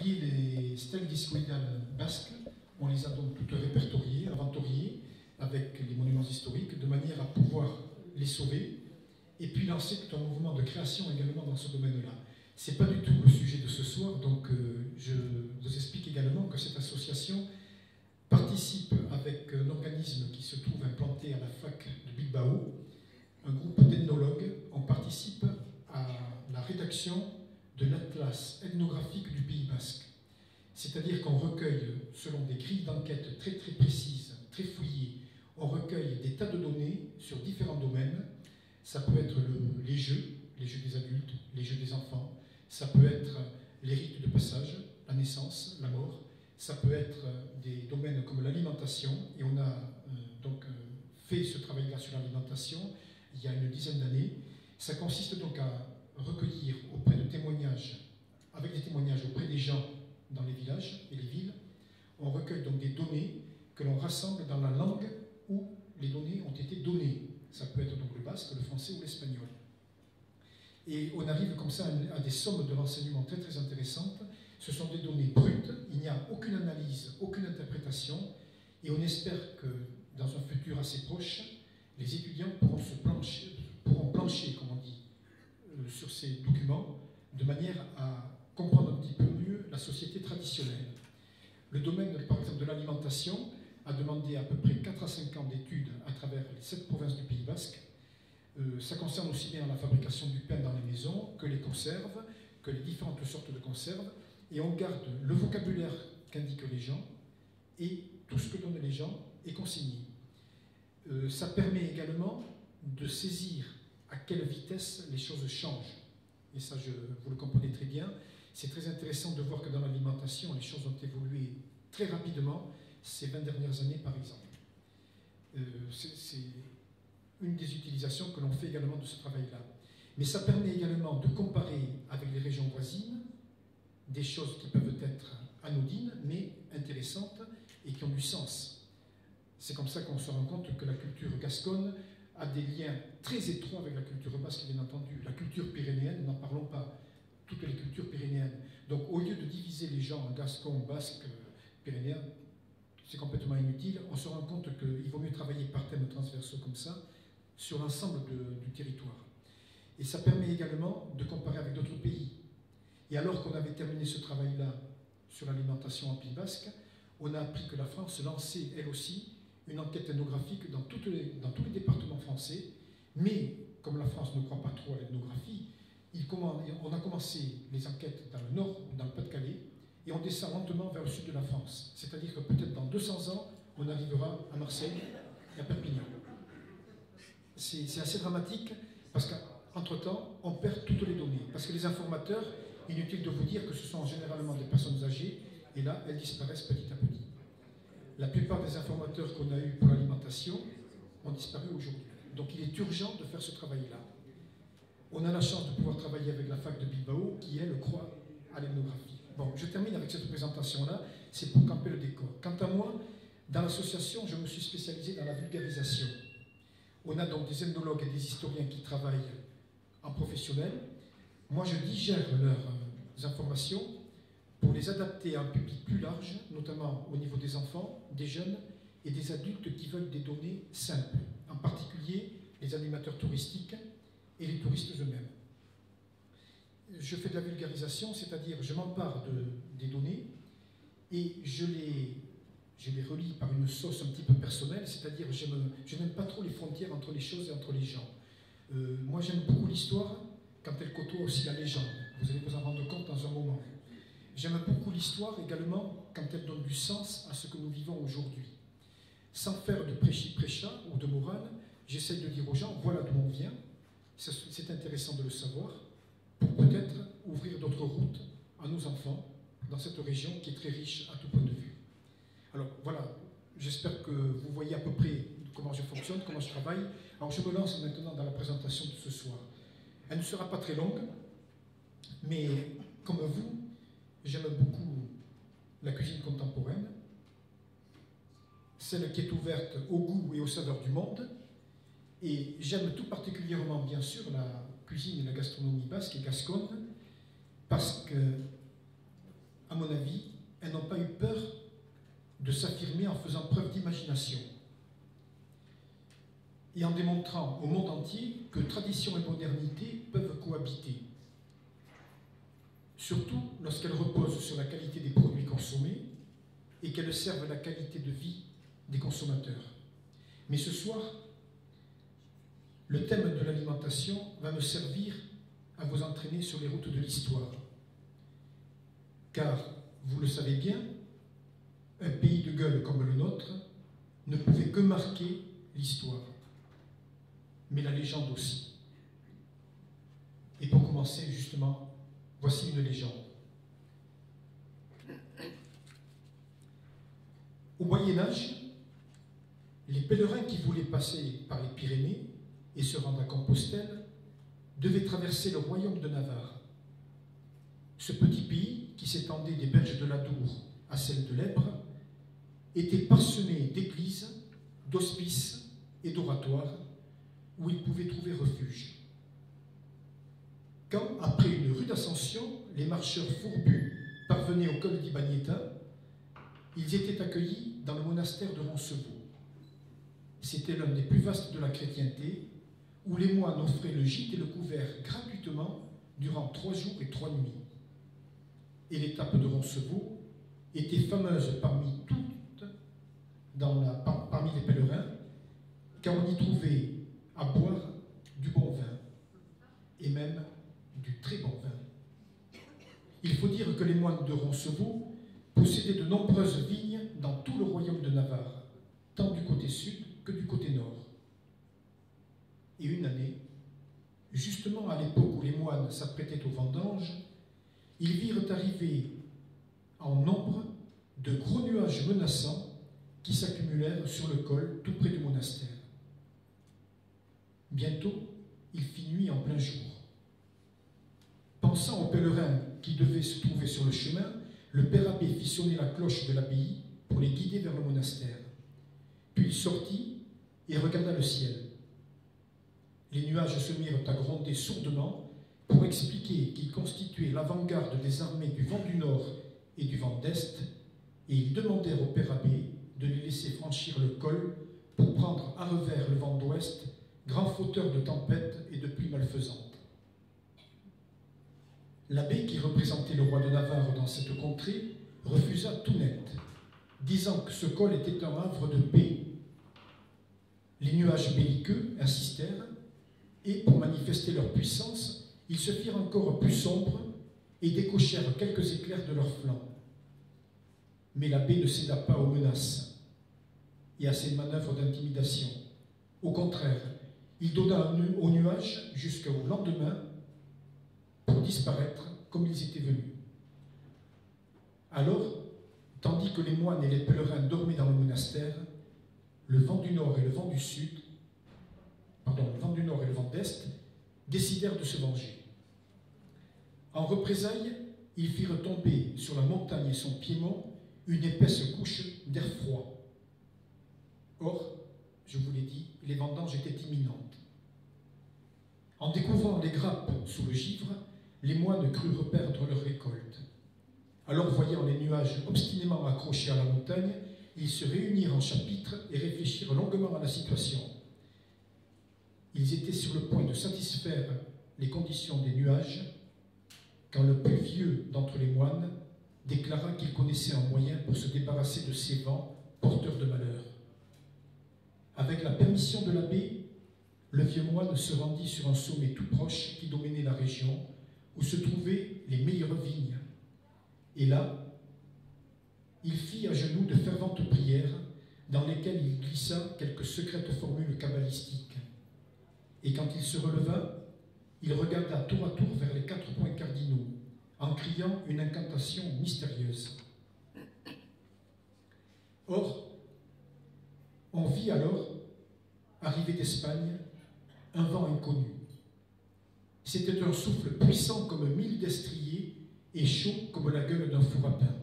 particulier, les stèles discoïdales basques, on les a donc toutes répertoriées, inventoriées, avec les monuments historiques, de manière à pouvoir les sauver, et puis lancer tout un mouvement de création également dans ce domaine-là. Ce n'est pas du tout le sujet de ce soir, donc je vous explique également que cette association participe avec un organisme qui se trouve implanté à la fac de Bilbao, un groupe d'ethnologues. On participe à la rédaction de l'atlas ethnographique du Pays basque. C'est-à-dire qu'on recueille, selon des grilles d'enquête très très précises, très fouillées, on recueille des tas de données sur différents domaines. Ça peut être les jeux des adultes, les jeux des enfants, ça peut être les rites de passage, la naissance, la mort, ça peut être des domaines comme l'alimentation, et on a donc fait ce travail-là sur l'alimentation il y a une dizaine d'années. Ça consiste donc à recueillir auprès de témoignages, avec des témoignages auprès des gens dans les villages et les villes, on recueille donc des données que l'on rassemble dans la langue où les données ont été données. Ça peut être donc le basque, le français ou l'espagnol. Et on arrive comme ça à des sommes de renseignements très très intéressantes. Ce sont des données brutes, il n'y a aucune analyse, aucune interprétation, et on espère que dans un futur assez proche, les étudiants pourront plancher, comme on dit, sur ces documents, de manière à comprendre un petit peu mieux la société traditionnelle. Le domaine, par exemple, de l'alimentation a demandé à peu près 4 à 5 ans d'études à travers les 7 provinces du Pays basque. Ça concerne aussi bien la fabrication du pain dans les maisons que les conserves, que les différentes sortes de conserves, et on garde le vocabulaire qu'indiquent les gens, et tout ce que donnent les gens est consigné. Ça permet également de saisir à quelle vitesse les choses changent. Et ça, vous le comprenez très bien. C'est très intéressant de voir que dans l'alimentation, les choses ont évolué très rapidement ces 20 dernières années, par exemple. C'est une des utilisations que l'on fait également de ce travail-là. Mais ça permet également de comparer avec les régions voisines des choses qui peuvent être anodines, mais intéressantes et qui ont du sens. C'est comme ça qu'on se rend compte que la culture gasconne a des liens très étroits avec la culture basque, bien entendu. La culture pyrénéenne, n'en parlons pas. Toutes les cultures pyrénéennes. Donc, au lieu de diviser les gens en gascons, basques, pyrénéens, c'est complètement inutile. On se rend compte qu'il vaut mieux travailler par thèmes transversaux comme ça, sur l'ensemble du territoire. Et ça permet également de comparer avec d'autres pays. Et alors qu'on avait terminé ce travail-là sur l'alimentation en Pays basque, on a appris que la France lançait, elle aussi, une enquête ethnographique dans tous les départements français, mais comme la France ne croit pas trop à l'ethnographie, on a commencé les enquêtes dans le nord, dans le Pas-de-Calais, et on descend lentement vers le sud de la France. C'est-à-dire que peut-être dans 200 ans, on arrivera à Marseille et à Perpignan. C'est assez dramatique, parce qu'entre-temps, on perd toutes les données. Parce que les informateurs, inutile de vous dire que ce sont généralement des personnes âgées, et là, elles disparaissent petit à petit. La plupart des informateurs qu'on a eus pour l'alimentation ont disparu aujourd'hui. Donc il est urgent de faire ce travail-là. On a la chance de pouvoir travailler avec la fac de Bilbao, qui, elle, croit à l'ethnographie. Bon, je termine avec cette présentation-là, c'est pour camper le décor. Quant à moi, dans l'association, je me suis spécialisé dans la vulgarisation. On a donc des ethnologues et des historiens qui travaillent en professionnel. Moi, je digère leurs informations pour les adapter à un public plus large, notamment au niveau des enfants, des jeunes et des adultes qui veulent des données simples, en particulier les animateurs touristiques et les touristes eux-mêmes. Je fais de la vulgarisation, c'est-à-dire je m'empare des données et je les relie par une sauce un petit peu personnelle, c'est-à-dire je n'aime pas trop les frontières entre les choses et entre les gens. Moi j'aime beaucoup l'histoire quand elle côtoie aussi la légende. Vous allez vous en rendre compte dans un moment. J'aime beaucoup l'histoire également quand elle donne du sens à ce que nous vivons aujourd'hui. Sans faire de prêchi-prêcha ou de morale, j'essaie de dire aux gens, voilà d'où on vient, c'est intéressant de le savoir, pour peut-être ouvrir d'autres routes à nos enfants dans cette région qui est très riche à tout point de vue. Alors voilà, j'espère que vous voyez à peu près comment je fonctionne, comment je travaille. Alors je me lance maintenant dans la présentation de ce soir. Elle ne sera pas très longue, mais comme vous, j'aime beaucoup la cuisine contemporaine, celle qui est ouverte au goût et aux saveurs du monde, et j'aime tout particulièrement, bien sûr, la cuisine et la gastronomie basque et gasconne, parce que, à mon avis, imagination, et en démontrant au monde entier que tradition et modernité peuvent cohabiter, surtout lorsqu'elles reposent sur la qualité des produits consommés et qu'elles servent la qualité de vie des consommateurs. Mais ce soir, le thème de l'alimentation va me servir à vous entraîner sur les routes de l'histoire. Car, vous le savez bien, un pays de gueule comme le nôtre ne pouvait que marquer l'histoire, mais la légende aussi. Et pour commencer, justement, voici une légende. Au Moyen-Âge, les pèlerins qui voulaient passer par les Pyrénées et se rendre à Compostelle devaient traverser le royaume de Navarre. Ce petit pays, qui s'étendait des berges de l'Adour à celles de l'Èbre, était parsemé d'églises, d'hospices et d'oratoires où ils pouvaient trouver refuge. Quand, après une rude ascension, les marcheurs fourbus parvenaient au col d'Ibagneta, ils étaient accueillis dans le monastère de Roncevaux. C'était l'un des plus vastes de la chrétienté, où les moines offraient le gîte et le couvert gratuitement durant 3 jours et 3 nuits. Et l'étape de Roncevaux était fameuse parmi les pèlerins, car on y trouvait à boire du bon vin, et même du très bon vin. Il faut dire que les moines de Roncevaux possédaient de nombreuses vignes dans tout le royaume de Navarre, tant du côté sud que du côté nord. Et une année, justement à l'époque où les moines s'apprêtaient aux vendanges, ils virent arriver en nombre de gros nuages menaçants qui s'accumulèrent sur le col tout près du monastère. Bientôt, il fit nuit en plein jour. Pensant aux pèlerins qui devaient se trouver sur le chemin, le père abbé fit sonner la cloche de l'abbaye pour les guider vers le monastère. Puis il sortit et regarda le ciel. Les nuages se mirent à gronder sourdement pour expliquer qu'ils constituaient l'avant-garde des armées du vent du nord et du vent d'est, et ils demandèrent au père abbé de les laisser franchir le col pour prendre à revers le vent d'ouest, grand fauteur de tempêtes et de pluies malfaisantes. L'abbé, qui représentait le roi de Navarre dans cette contrée, refusa tout net, disant que ce col était un havre de paix. Les nuages belliqueux insistèrent, et pour manifester leur puissance, ils se firent encore plus sombres et décochèrent quelques éclairs de leurs flancs. Mais l'abbé ne céda pas aux menaces et à ces manœuvres d'intimidation. Au contraire, il donna aux nuages jusqu'au lendemain pour disparaître comme ils étaient venus. Alors, tandis que les moines et les pèlerins dormaient dans le monastère, le vent du nord et le vent d'est décidèrent de se venger. En représailles, ils firent tomber sur la montagne et son piémont une épaisse couche d'air froid. Or, je vous l'ai dit, les vendanges étaient imminentes. En découvrant les grappes sous le givre, les moines crurent perdre leur récolte. Alors, voyant les nuages obstinément accrochés à la montagne, ils se réunirent en chapitre et réfléchirent longuement à la situation. Ils étaient sur le point de satisfaire les conditions des nuages quand le plus vieux d'entre les moines déclara qu'il connaissait un moyen pour se débarrasser de ces vents porteurs de malheur. Avec la permission de l'abbé, le vieux moine se rendit sur un sommet tout proche qui dominait la région, où se trouvaient les meilleures vignes. Et là, il fit à genoux de ferventes prières dans lesquelles il glissa quelques secrètes formules kabbalistiques. Et quand il se releva, il regarda tour à tour vers les 4 points cardinaux, en criant une incantation mystérieuse. Or, on vit alors, arrivé d'Espagne, un vent inconnu. C'était un souffle puissant comme 1000 destriers et chaud comme la gueule d'un four à pain.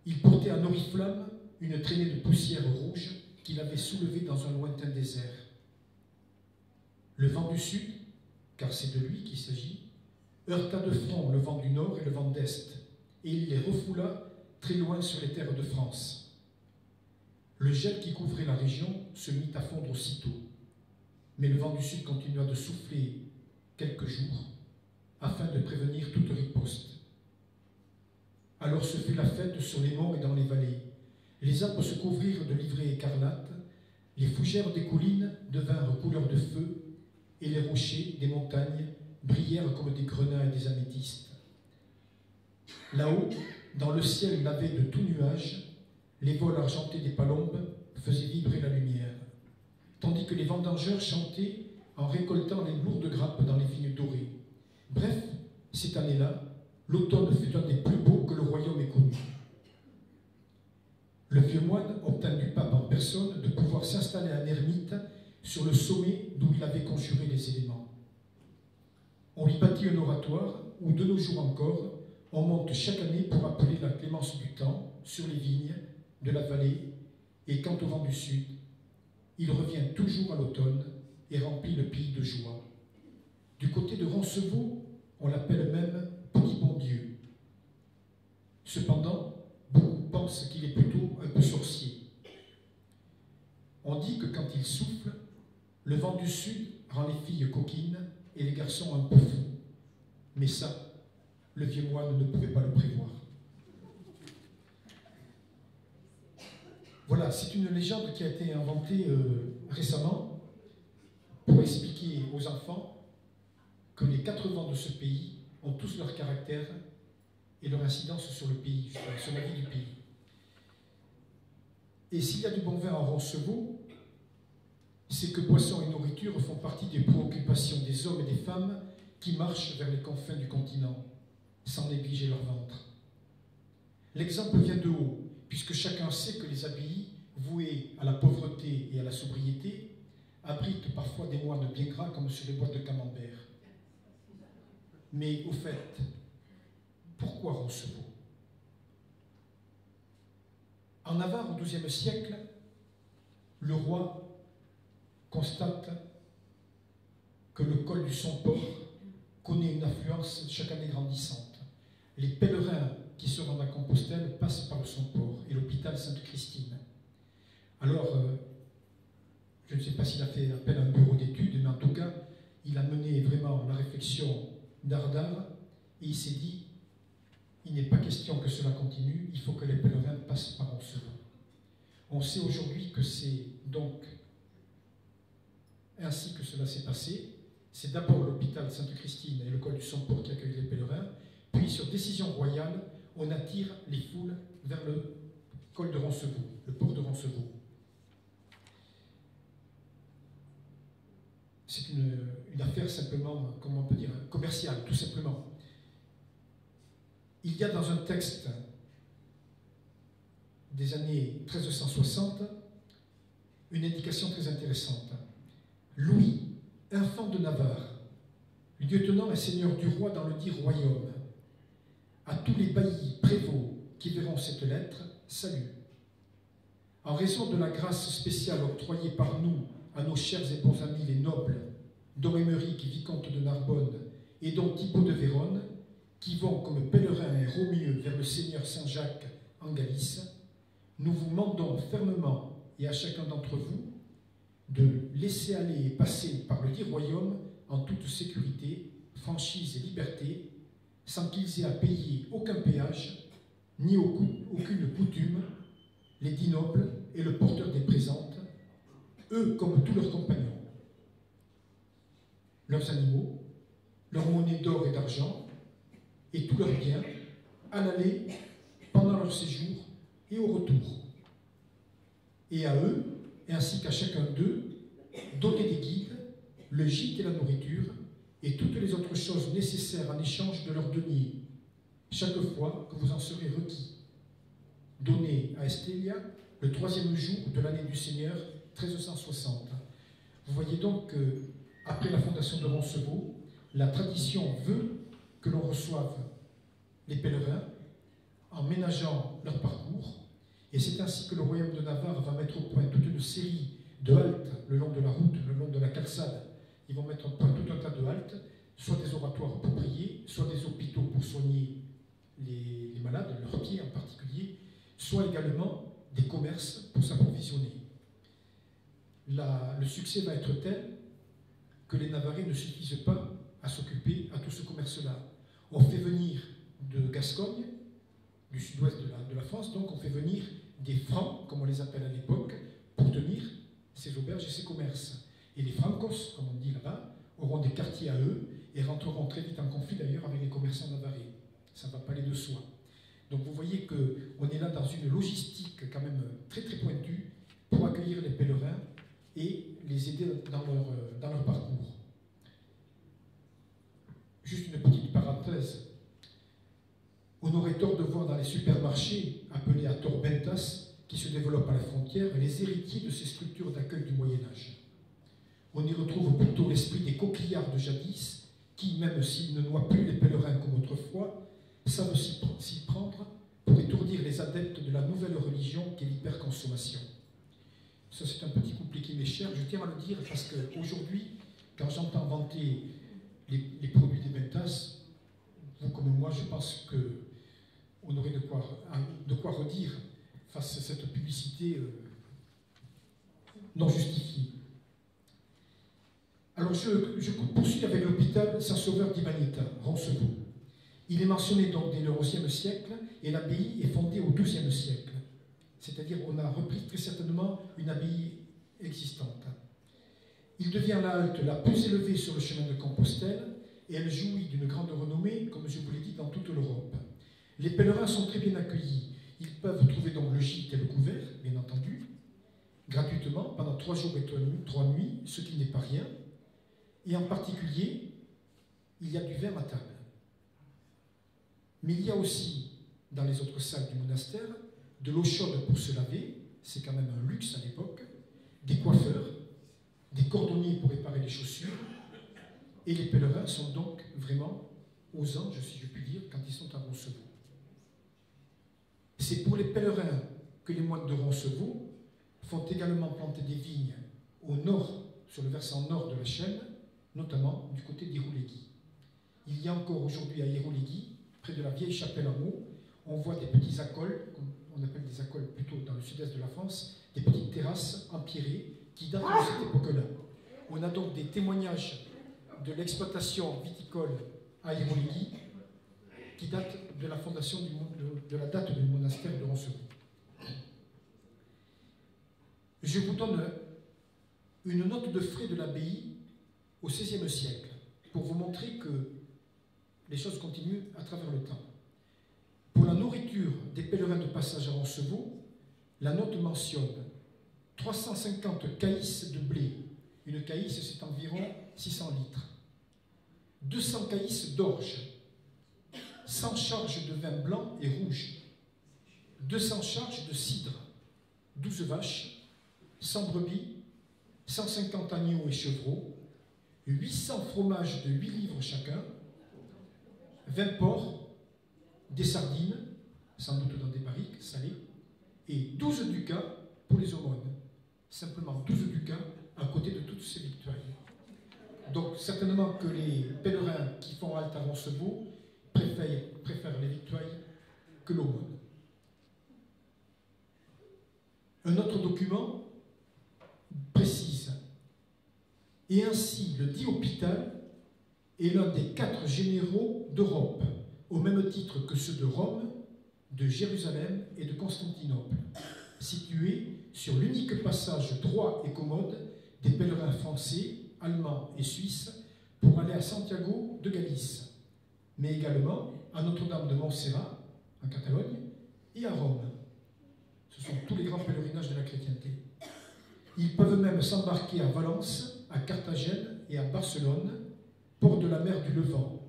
Il portait en oriflamme une traînée de poussière rouge qu'il avait soulevée dans un lointain désert. Le vent du sud, car c'est de lui qu'il s'agit, heurta de front le vent du nord et le vent d'est, et il les refoula très loin sur les terres de France. Le gel qui couvrait la région se mit à fondre aussitôt, mais le vent du sud continua de souffler quelques jours afin de prévenir toute riposte. Alors se fut la fête sur les monts et dans les vallées. Les arbres se couvrirent de livrées écarlates, les fougères des collines devinrent couleur de feu, et les rochers des montagnes brillèrent comme des grenats et des améthystes. Là-haut, dans le ciel lavé de tout nuage, les vols argentés des palombes faisaient vibrer la lumière, tandis que les vendangeurs chantaient en récoltant les lourdes grappes dans les vignes dorées. Bref, cette année-là, l'automne fut un des plus beaux que le royaume ait connu. Le vieux moine obtint du pape en personne de pouvoir s'installer en ermite sur le sommet d'où il avait conjuré les éléments. On lui bâtit un oratoire où, de nos jours encore, on monte chaque année pour appeler la clémence du temps sur les vignes de la vallée, et quant au vent du sud, il revient toujours à l'automne et remplit le pays de joie. Du côté de Roncevaux, on l'appelle même Petit Bon Dieu. Cependant, beaucoup pensent qu'il est plutôt un peu sorcier. On dit que quand il souffle, le vent du sud rend les filles coquines et les garçons un peu fous. Mais ça, le vieux moine ne pouvait pas le prévoir. Voilà, c'est une légende qui a été inventée récemment pour expliquer aux enfants que les 4 vents de ce pays ont tous leur caractère et leur incidence sur le pays, sur la vie du pays. Et s'il y a du bon vin en Roncevaux, c'est que boissons et nourriture font partie des préoccupations des hommes et des femmes qui marchent vers les confins du continent, sans négliger leur ventre. L'exemple vient de haut, puisque chacun sait que les abbayes, vouées à la pauvreté et à la sobriété, abritent parfois des moines bien gras comme sur les boîtes de camembert. Mais au fait, pourquoi Roncevaux? En Navarre, au XIIe siècle, le roi constate que le col du Somport connaît une affluence chaque année grandissante. Les pèlerins qui se rendent à Compostelle passent par le Somport et l'hôpital Sainte-Christine. Alors, je ne sais pas s'il a fait appel à un bureau d'études, mais en tout cas, il a mené vraiment la réflexion d'Ardard et il s'est dit, il n'est pas question que cela continue, il faut que les pèlerins passent par Roncevaux. On sait aujourd'hui que c'est donc ainsi que cela s'est passé. C'est d'abord l'hôpital Sainte-Christine et le col du Somport qui accueillent les pèlerins, puis sur décision royale, on attire les foules vers le col de Roncevaux, le port de Roncevaux. C'est une affaire simplement, comment on peut dire, commerciale, tout simplement. Il y a dans un texte des années 1360 une indication très intéressante. Louis, infant de Navarre, lieutenant et seigneur du roi dans le dit royaume, à tous les baillis prévôts qui verront cette lettre, salut. En raison de la grâce spéciale octroyée par nous à nos chers et bons amis les nobles, dont Émeric, vicomte de Narbonne, et dont Thibaut de Vérone, qui vont comme pèlerins et romieux vers le Seigneur Saint-Jacques en Galice, nous vous mandons fermement et à chacun d'entre vous de laisser aller et passer par le dit royaume en toute sécurité, franchise et liberté, sans qu'ils aient à payer aucun péage, ni aucune coutume, les dix nobles et le porteur des présentes, eux comme tous leurs compagnons. Leurs animaux, leurs monnaies d'or et d'argent, et tous leurs biens, à l'aller, pendant leur séjour et au retour. Et à eux, et ainsi qu'à chacun d'eux, donner des guides, le gîte et la nourriture, et toutes les autres choses nécessaires en échange de leur denier, chaque fois que vous en serez requis. Donné à Estélia le 3e jour de l'année du Seigneur 1360. Vous voyez donc que, après la fondation de Roncevaux, la tradition veut que l'on reçoive les pèlerins en ménageant leur parcours, et c'est ainsi que le royaume de Navarre va mettre au point toute une série de haltes le long de la route, le long de la calçade. Ils vont mettre au point tout un tas de haltes, soit des oratoires pour prier, soit des hôpitaux pour soigner les malades, leurs pieds en particulier, soit également des commerces pour s'approvisionner. Le succès va être tel que les Navarrais ne suffisent pas à s'occuper à tout ce commerce-là. On fait venir de Gascogne, du sud-ouest de la France, donc on fait venir des Francs, comme on les appelle à l'époque, pour tenir ces auberges et ces commerces. Et les Francos, comme on dit là-bas, auront des quartiers à eux et rentreront très vite en conflit d'ailleurs avec les commerçants navarrais. Ça ne va pas aller de soi. Donc vous voyez qu'on est là dans une logistique quand même très très pointue pour accueillir les pèlerins et les aider dans leur parcours. Juste une petite parenthèse. On aurait tort de voir dans les supermarchés, appelés à tort bentas, qui se développent à la frontière, les héritiers de ces structures d'accueil du Moyen-Âge. On y retrouve plutôt l'esprit des coquillards de jadis, qui, même s'ils ne noient plus les pèlerins comme autrefois, savent s'y prendre pour étourdir les adeptes de la nouvelle religion qu'est l'hyperconsommation. Ça, c'est un petit couplet qui m'est cher, je tiens à le dire parce qu'aujourd'hui, quand j'entends vanter les produits des bentas, vous comme moi, je pense qu'on aurait de quoi redire face à cette publicité non justifiée. Alors je poursuis avec l'hôpital Saint-Sauveur d'Ibanita, Roncevaux. Il est mentionné donc dès le XIe siècle et l'abbaye est fondée au XIIe siècle. C'est-à-dire qu'on a repris très certainement une abbaye existante. Il devient la halte la plus élevée sur le chemin de Compostelle et elle jouit d'une grande renommée, comme je vous l'ai dit, dans toute l'Europe. Les pèlerins sont très bien accueillis. Ils peuvent trouver donc le gîte et le couvert, bien entendu, gratuitement, pendant 3 jours et 3 nuits, ce qui n'est pas rien. Et en particulier, il y a du vin à table. Mais il y a aussi, dans les autres salles du monastère, de l'eau chaude pour se laver, c'est quand même un luxe à l'époque, des coiffeurs, des cordonniers pour réparer les chaussures, et les pèlerins sont donc vraiment aux anges, si je puis dire, quand ils sont à Roncevaux. C'est pour les pèlerins que les moines de Roncevaux font également planter des vignes au nord, sur le versant nord de la chaîne, notamment du côté d'Irouléguy. Il y a encore aujourd'hui à Irouléguy, près de la vieille chapelle en haut, on voit des petits acoles, on appelle des acoles plutôt dans le sud-est de la France, des petites terrasses empierrées qui datent de cette époque-là. On a donc des témoignages de l'exploitation viticole à Irouléguy qui datent de la fondation de la date du monastère de Roncevaux. Je vous donne une note de frais de l'abbaye au XVIe siècle pour vous montrer que les choses continuent à travers le temps. Pour la nourriture des pèlerins de passage à Roncevaux, la note mentionne 350 caïs de blé. Une caïs, c'est environ 600 litres. 200 caïs d'orge, 100 charges de vin blanc et rouge, 200 charges de cidre, 12 vaches, 100 brebis, 150 agneaux et chevreaux, 800 fromages de 8 livres chacun, 20 porcs, des sardines, sans doute dans des barriques salées, et 12 ducats pour les aumônes. Simplement 12 ducats à côté de toutes ces victuailles. Donc certainement que les pèlerins qui font halte à Roncevaux préfèrent les victuailles que l'aumône. Un autre document précise. Et ainsi, le dit hôpital est l'un des 4 généraux d'Europe, au même titre que ceux de Rome, de Jérusalem et de Constantinople, situés sur l'unique passage droit et commode des pèlerins français, allemands et suisses pour aller à Santiago de Galice, mais également à Notre-Dame de Montserrat, en Catalogne, et à Rome. Ce sont tous les grands pèlerinages de la chrétienté. Ils peuvent même s'embarquer à Valence, à Carthagène et à Barcelone, port de la mer du Levant.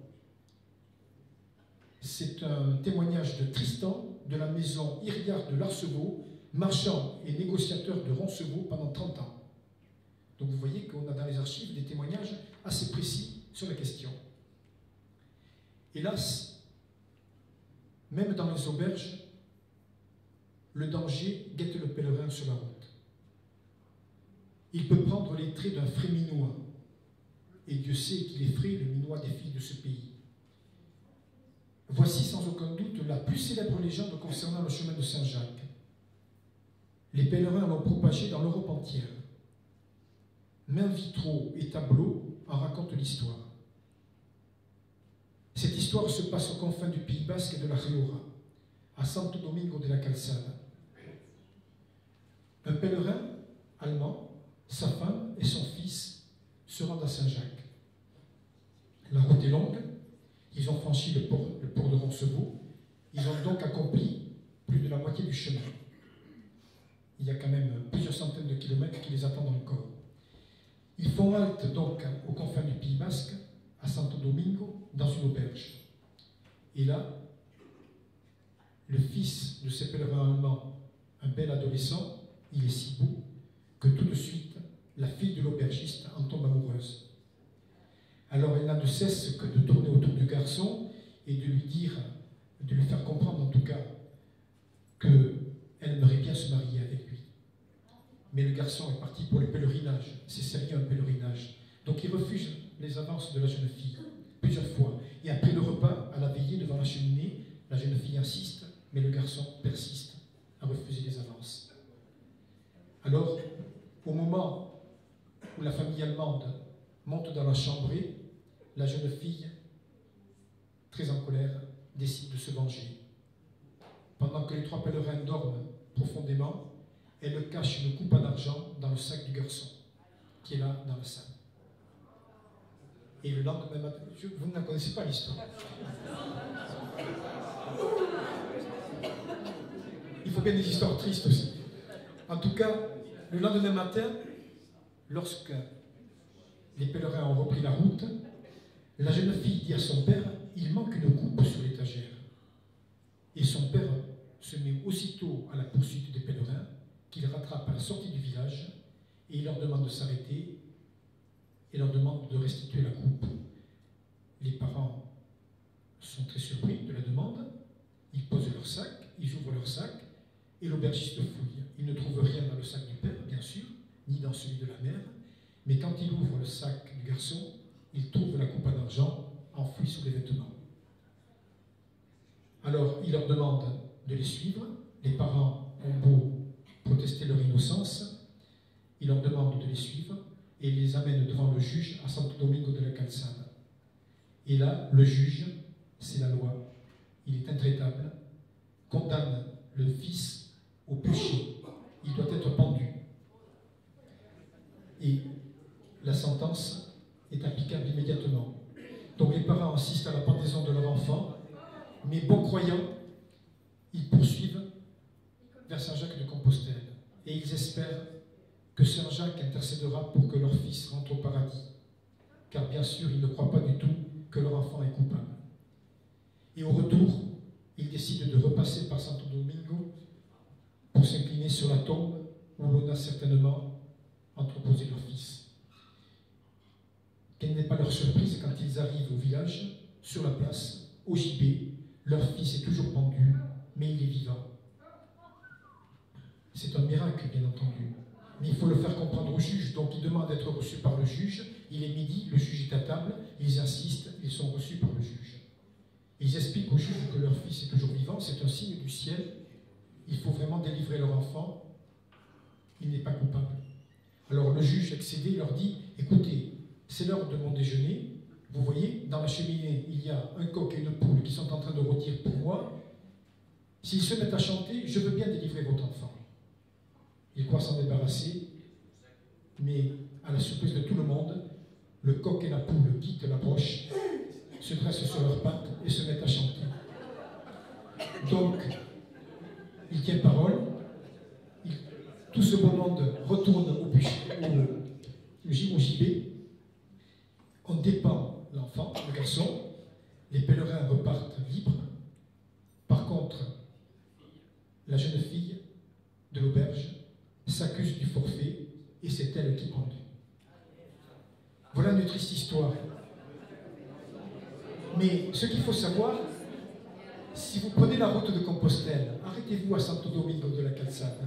C'est un témoignage de Tristan de la maison Hiriard de Larcevaux, marchand et négociateur de Roncevaux pendant 30 ans. Donc vous voyez qu'on a dans les archives des témoignages assez précis sur la question. Hélas, même dans les auberges, le danger guette le pèlerin sur la route. Il peut prendre les traits d'un frais minois, et Dieu sait qu'il est frais, le minois des filles de ce pays. Voici sans aucun doute la plus célèbre légende concernant le chemin de Saint-Jacques. les pèlerins l'ont propagé dans l'Europe entière. Mains vitraux et tableaux en racontent l'histoire. Cette histoire se passe aux confins du Pays Basque et de la Rioja, à Santo Domingo de la Calzada. Un pèlerin allemand, sa femme et son fils se rendent à Saint-Jacques. La route est longue, ils ont franchi le port de Roncevaux, ils ont donc accompli plus de la moitié du chemin. Il y a quand même plusieurs centaines de kilomètres qui les attendent encore. Ils font halte donc aux confins du Pays Basque, à Santo Domingo, dans une auberge. Et là, le fils de ces pèlerins allemands, un bel adolescent, il est si beau que tout de suite, la fille de l'aubergiste en tombe amoureuse. Alors elle n'a de cesse que de tourner autour du garçon et de lui dire, de lui faire comprendre en tout cas, qu'elle aimerait bien se marier avec lui. Mais le garçon est parti pour le pèlerinage, c'est sérieux un pèlerinage. Donc il refuse les avances de la jeune fille, plusieurs fois. Et après le repas, à la veillée devant la cheminée, la jeune fille insiste, mais le garçon persiste à refuser les avances. Alors, au moment où la famille allemande monte dans la chambrée, la jeune fille, très en colère, décide de se venger. Pendant que les trois pèlerins dorment profondément, elle cache une coupe en argent dans le sac du garçon, qui est là dans la salle. Et le lendemain matin, vous ne la connaissez pas l'histoire. Il faut bien des histoires tristes aussi. En tout cas, le lendemain matin, lorsque les pèlerins ont repris la route, la jeune fille dit à son père, il manque une coupe sur l'étagère. Et son père se met aussitôt à la poursuite des pèlerins, qu'il rattrape à la sortie du village, et il leur demande de s'arrêter, et leur demande de restituer la coupe. Les parents sont très surpris de la demande, ils posent leur sac, ils ouvrent leur sac, et l'aubergiste fouille. Il ne trouve rien dans le sac du père, bien sûr, ni dans celui de la mère, mais quand il ouvre le sac du garçon, il trouve la coupe en argent enfouie sous les vêtements. Alors, il leur demande de les suivre. Les parents ont beau protester leur innocence, il leur demande de les suivre et il les amène devant le juge à Santo Domingo de la Calzada. Et là, le juge, c'est la loi. Il est intraitable, condamne le fils au péché. Il doit être pendu. Et la sentence est applicable immédiatement. Donc les parents assistent à la pendaison de leur enfant, mais bon croyants, ils poursuivent vers Saint-Jacques de Compostelle. Et ils espèrent que Saint-Jacques intercédera pour que leur fils rentre au paradis. Car bien sûr, ils ne croient pas du tout que leur enfant est coupable. Et au retour, ils décident de repasser par Santo Domingo pour s'incliner sur la tombe où l'on a certainement entreposé leur fils. Quelle n'est pas leur surprise quand ils arrivent au village, sur la place, au gibet, leur fils est toujours pendu, mais il est vivant. C'est un miracle, bien entendu. Mais il faut le faire comprendre au juge, donc ils demandent d'être reçus par le juge. Il est midi, le juge est à table, ils insistent, ils sont reçus par le juge. Ils expliquent au juge que leur fils est toujours vivant, c'est un signe du ciel, il faut vraiment délivrer leur enfant, il n'est pas coupable. Alors le juge, excédé, leur dit, écoutez, c'est l'heure de mon déjeuner, vous voyez, dans la cheminée, il y a un coq et une poule qui sont en train de rôtir pour moi. S'ils se mettent à chanter, je veux bien délivrer votre enfant. Ils croient s'en débarrasser, mais à la surprise de tout le monde, le coq et la poule quittent la broche, se dressent sur leurs pattes et se mettent à chanter. Donc, il tient parole, tout ce beau monde retourne au gibet, on dépend l'enfant, le garçon, les pèlerins repartent libres. Par contre, la jeune fille de l'auberge s'accuse du forfait et c'est elle qui prend. Voilà une triste histoire. Mais ce qu'il faut savoir, si vous prenez la route de Compostelle, arrêtez-vous à Santo Domingo de la Calzada.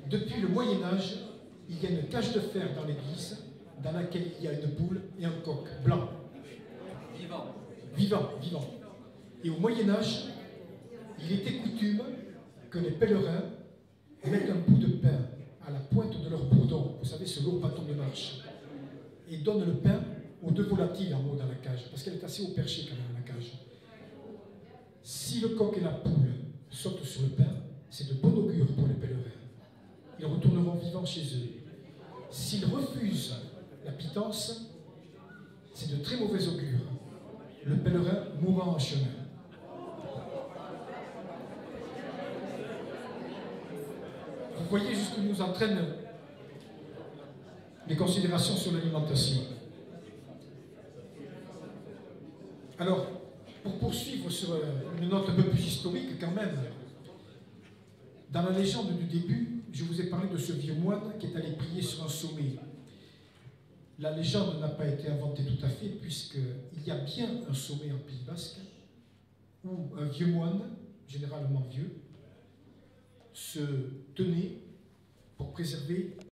Depuis le Moyen-Âge, il y a une cage de fer dans l'église dans laquelle il y a une poule et un coq blanc. Vivant. Et au Moyen-Âge, il était coutume que les pèlerins mettent un bout de pain à la pointe de leur bourdon, vous savez, ce lourd bâton de marche, et donnent le pain aux deux volatiles en haut dans la cage, parce qu'elle est assez haut perché quand même, la cage. Si le coq et la poule sautent sur le pain, c'est de bon augure pour les pèlerins. Ils retourneront vivants chez eux. S'ils refusent la pitance, c'est de très mauvais augure. Le pèlerin mourra en chemin. Vous voyez jusqu'où nous entraînent les considérations sur l'alimentation. Alors, pour poursuivre sur une note un peu plus historique quand même, dans la légende du début, je vous ai parlé de ce vieux moine qui est allé prier sur un sommet. La légende n'a pas été inventée tout à fait, puisqu'il y a bien un sommet en Pays Basque où un vieux moine, généralement vieux, se tenait pour préserver